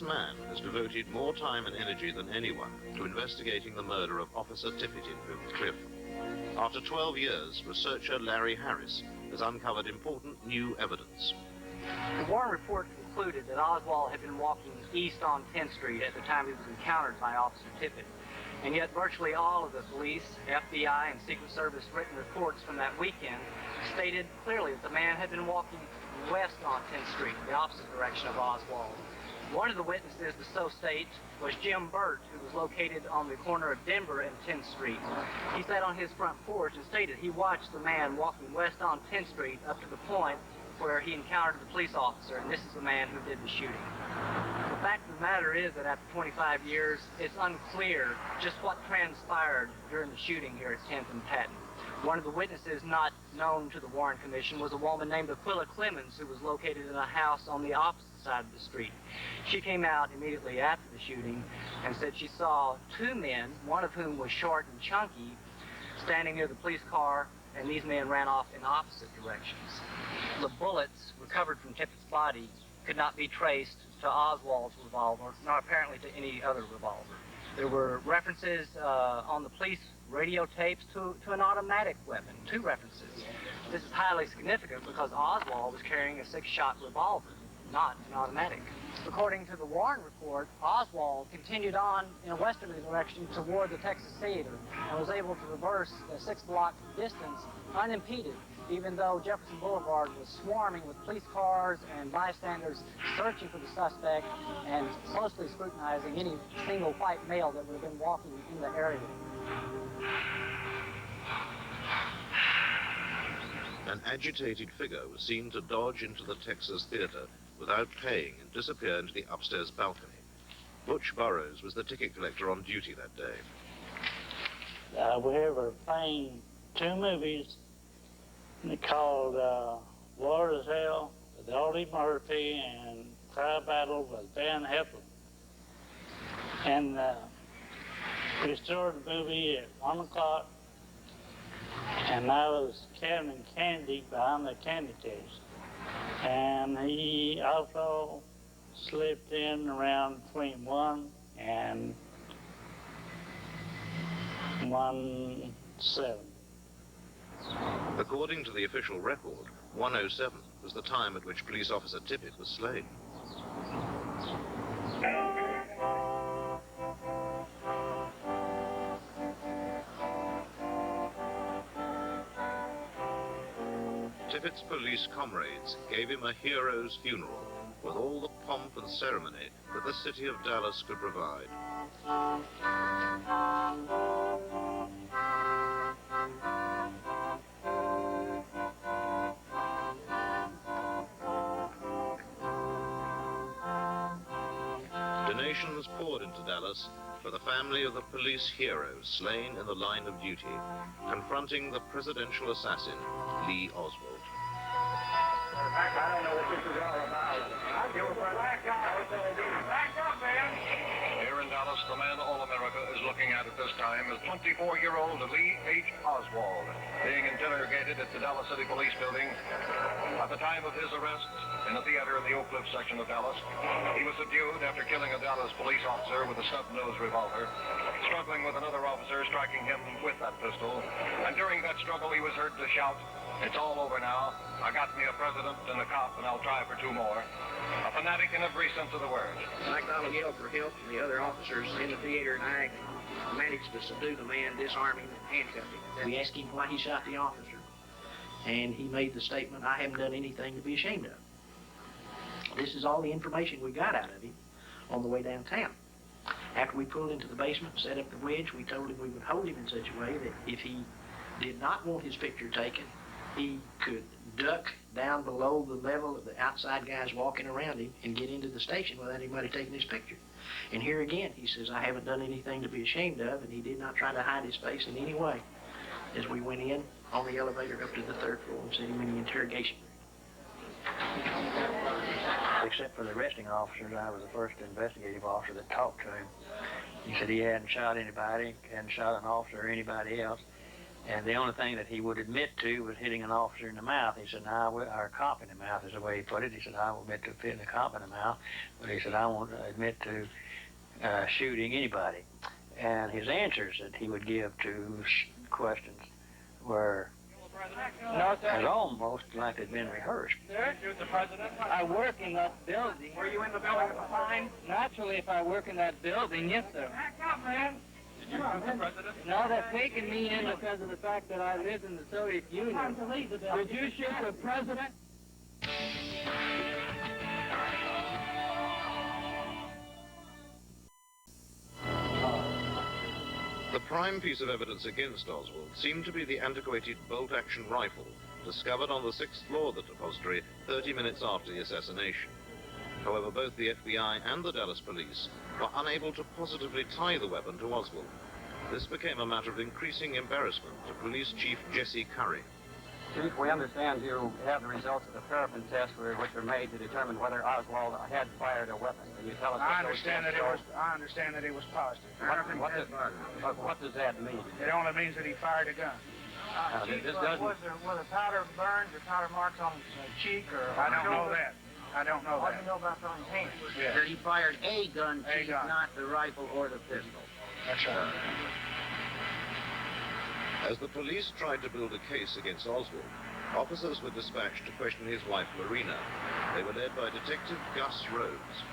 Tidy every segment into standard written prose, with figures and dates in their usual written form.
man has devoted more time and energy than anyone to investigating the murder of Officer Tippit in Oak Cliff. After 12 years, researcher Larry Harris has uncovered important new evidence. The Warren report concluded that Oswald had been walking east on 10th Street at the time he was encountered by Officer Tippit. And yet virtually all of the police, FBI, and Secret Service written reports from that weekend stated clearly that the man had been walking west on 10th Street, the opposite direction of Oswald. One of the witnesses to so state was Jim Burt, who was located on the corner of Denver and 10th Street. He sat on his front porch and stated he watched the man walking west on 10th Street up to the point where he encountered the police officer, and this is the man who did the shooting. The fact of the matter is that after 25 years, it's unclear just what transpired during the shooting here at 10th and Patton. One of the witnesses not known to the Warren Commission was a woman named Acquilla Clemons, who was located in a house on the opposite side of the street. She came out immediately after the shooting and said she saw two men, one of whom was short and chunky, standing near the police car, and these men ran off in opposite directions. The bullets recovered from Tippett's body could not be traced to Oswald's revolver, nor apparently to any other revolver. There were references on the police radio tapes to an automatic weapon, 2 references. This is highly significant because Oswald was carrying a 6-shot revolver, not an automatic. According to the Warren report, Oswald continued on in a westerly direction toward the Texas Theater and was able to reverse a 6-block distance unimpeded, even though Jefferson Boulevard was swarming with police cars and bystanders searching for the suspect and closely scrutinizing any single white male that would have been walking in the area. An agitated figure was seen to dodge into the Texas Theater without paying and disappear into the upstairs balcony. Butch Burroughs was the ticket collector on duty that day. We were playing 2 movies called War is Hell with Eddie Murphy and Cry Battle with Van Heflin. And we started the movie at 1 o'clock, and I was counting candy behind the candy case. And he also slipped in around between 1 and 1:07. According to the official record, 1:07 was the time at which police officer Tippit was slain. Tippit's police comrades gave him a hero's funeral with all the pomp and ceremony that the city of Dallas could provide. Donations poured into Dallas for the family of the police hero slain in the line of duty, confronting the presidential assassin, Lee Oswald. I don't know what this is all about. I do it for back up, man. Here in Dallas, the man all America is looking at this time is 24-year-old Lee H. Oswald, being interrogated at the Dallas City Police Building. At the time of his arrest, in a theater in the Oak Cliff section of Dallas, he was subdued after killing a Dallas police officer with a snub-nosed revolver, struggling with another officer, striking him with that pistol. And during that struggle, he was heard to shout, "It's all over now. I got me a president and a cop, and I'll try for 2 more." A fanatic in every sense of the word. McDonald yelled for help from the other officers in the theater, and I managed to subdue the man, disarm him, and handcuff him. We asked him why he shot the officer, and he made the statement, "I haven't done anything to be ashamed of." This is all the information we got out of him on the way downtown. After we pulled into the basement and set up the wedge, we told him we would hold him in such a way that if he did not want his picture taken, he could duck down below the level of the outside guys walking around him and get into the station without anybody taking his picture. And here again, he says, "I haven't done anything to be ashamed of," and he did not try to hide his face in any way as we went in on the elevator up to the 3rd floor and set him in the interrogation room. Except for the arresting officers, I was the first investigative officer that talked to him. He said he hadn't shot anybody, hadn't shot an officer or anybody else. And the only thing that he would admit to was hitting an officer in the mouth. He said, "No, or a cop in the mouth," is the way he put it. He said, "I will admit to hitting a cop in the mouth," but he said, "I won't admit to shooting anybody." And his answers that he would give to questions were as almost like they'd been rehearsed. Sir, shoot the president. I work in that building. Were you in the building at the time? Naturally, if I work in that building, yes, sir. Back up, man. Did you shoot the president? No, they're taking me in because of the fact that I lived in the Soviet Union. Time to leave the building. Did you shoot the president? The prime piece of evidence against Oswald seemed to be the antiquated bolt-action rifle discovered on the 6th floor of the depository 30 minutes after the assassination. However, both the FBI and the Dallas police were unable to positively tie the weapon to Oswald. This became a matter of increasing embarrassment to Police Chief Jesse Curry. Chief, we understand you have the results of the paraffin test which were made to determine whether Oswald had fired a weapon. Can you tell us I understand that it was positive. What does that mean? It only means that he fired a gun. Was there powder burns or powder marks on his cheek or? I don't know that. I don't know What that. do you know about on his hands? Yeah. That he fired a gun, A Chief, gun. not the rifle or the pistol. That's right. As the police tried to build a case against Oswald, officers were dispatched to question his wife, Marina. They were led by Detective Gus Rose.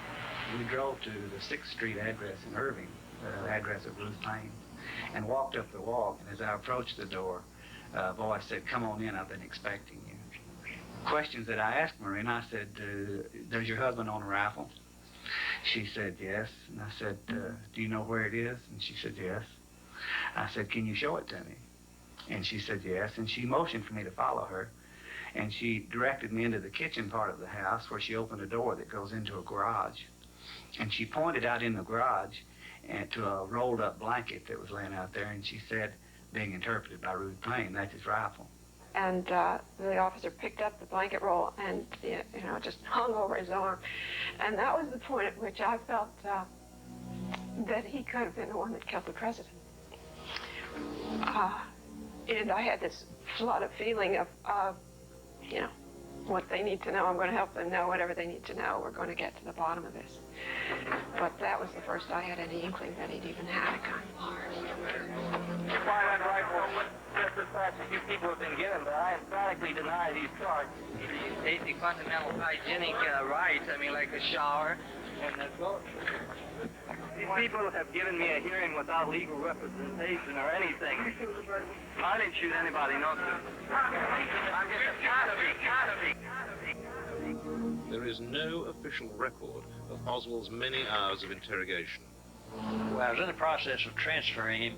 We drove to the 6th Street address in Irving, the address of Blues Plains, and walked up the walk. And as I approached the door, a voice said, "Come on in, I've been expecting you." Questions that I asked Marina, I said, "Does your husband own a rifle?" She said, "Yes." And I said, "Do you know where it is?" And she said, "Yes." I said, "Can you show it to me?" And she said, "Yes." And she motioned for me to follow her. And she directed me into the kitchen part of the house where she opened a door that goes into a garage. And she pointed out in the garage and to a rolled up blanket that was laying out there. And she said, being interpreted by Rude Plain, "That's his rifle." And the officer picked up the blanket roll and, just hung over his arm. And that was the point at which I felt that he could have been the one that killed the president. And I had this flood of feeling of, what they need to know. I'm going to help them know whatever they need to know. We're going to get to the bottom of this. But that was the first I had any inkling that he'd even had a gun. Why that rifle? Just as fast as you people have been given, but I emphatically deny these charges. Basic fundamental hygienic rights, like a shower and a toilet. These people have given me a hearing without legal representation or anything. I didn't shoot anybody, no, sir. I'm just a cannabis. There is no official record of Oswald's many hours of interrogation. Well, I was in the process of transferring him.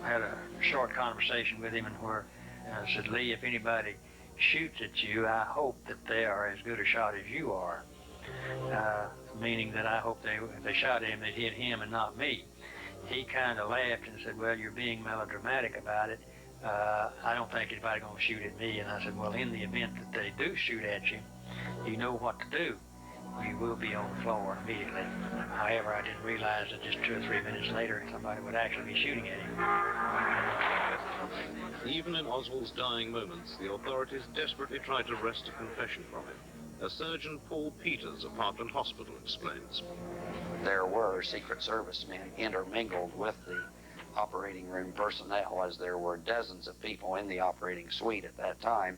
I had a short conversation with him and where I said, "Lee, if anybody shoots at you, I hope that they are as good a shot as you are." Meaning that I hope if they shot at him, they'd hit him and not me. He kind of laughed and said, "Well, you're being melodramatic about it. I don't think anybody's going to shoot at me." And I said, "Well, in the event that they do shoot at you, you know what to do. You will be on the floor immediately." However, I didn't realize that just 2 or 3 minutes later, somebody would actually be shooting at him. Even in Oswald's dying moments, the authorities desperately tried to wrest a confession from him. As Surgeon Paul Peters of Parkland Hospital explains. There were Secret Service men intermingled with the operating room personnel, as there were dozens of people in the operating suite at that time,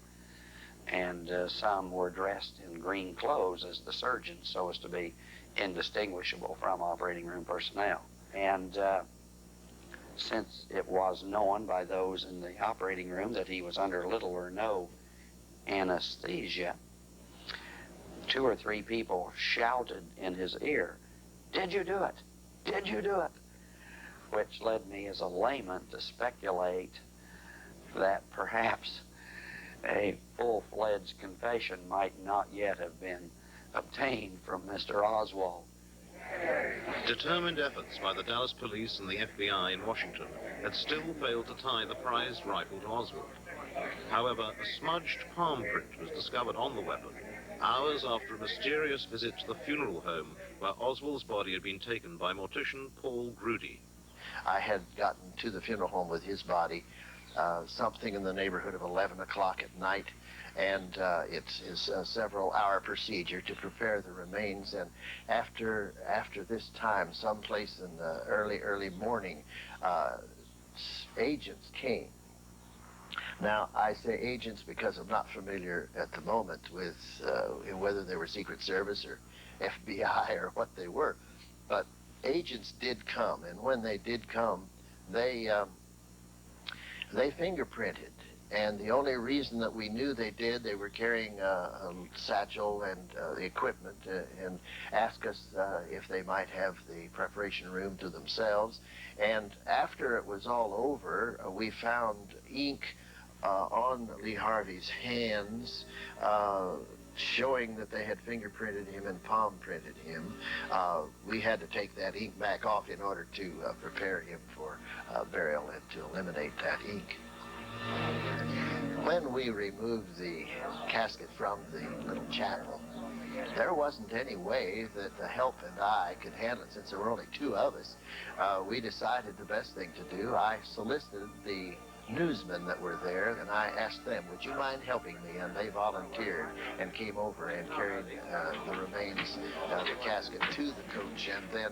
and some were dressed in green clothes as the surgeons, so as to be indistinguishable from operating room personnel. And since it was known by those in the operating room that he was under little or no anesthesia, 2 or 3 people shouted in his ear, "Did you do it? Did you do it?" Which led me as a layman to speculate that perhaps a full-fledged confession might not yet have been obtained from Mr. Oswald. Determined efforts by the Dallas police and the FBI in Washington had still failed to tie the prized rifle to Oswald. However, a smudged palm print was discovered on the weapon hours after a mysterious visit to the funeral home where Oswald's body had been taken by mortician Paul Grudy. I had gotten to the funeral home with his body something in the neighborhood of 11 o'clock at night. And it is a several-hour procedure to prepare the remains. And after this time, someplace in the early morning, agents came. Now, I say agents because I'm not familiar at the moment with whether they were Secret Service or FBI or what they were. But agents did come, and when they did come, they fingerprinted. And the only reason that we knew they did, they were carrying a satchel and the equipment and asked us if they might have the preparation room to themselves. And after it was all over, we found ink on Lee Harvey's hands, showing that they had fingerprinted him and palm printed him. We had to take that ink back off in order to prepare him for burial and to eliminate that ink. When we removed the casket from the little chapel, there wasn't any way that the help and I could handle it since there were only two of us. We decided the best thing to do, I solicited the newsmen that were there, and I asked them, would you mind helping me? And they volunteered and came over and carried the remains, the casket to the coach, and then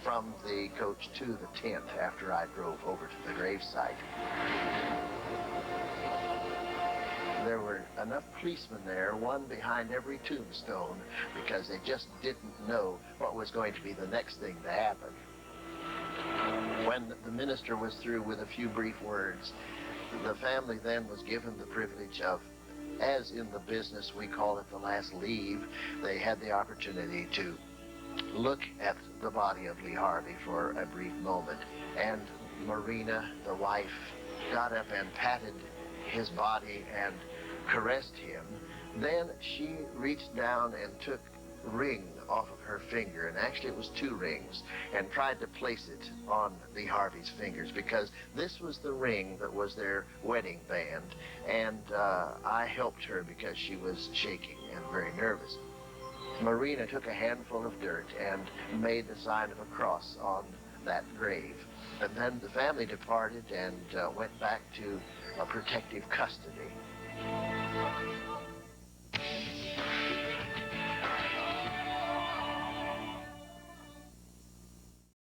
from the coach to the tent after I drove over to the gravesite. There were enough policemen there, one behind every tombstone, because they just didn't know what was going to be the next thing to happen. When the minister was through with a few brief words, the family then was given the privilege of, as in the business we call it the last leave, they had the opportunity to look at the body of Lee Harvey for a brief moment. And Marina, the wife, got up and patted his body and caressed him. Then she reached down and took a ring off of her finger, and actually it was two rings, and tried to place it on Lee Harvey's fingers, because this was the ring that was their wedding band. And I helped her because she was shaking and very nervous. Marina took a handful of dirt and made the sign of a cross on that grave. And then the family departed and went back to protective custody.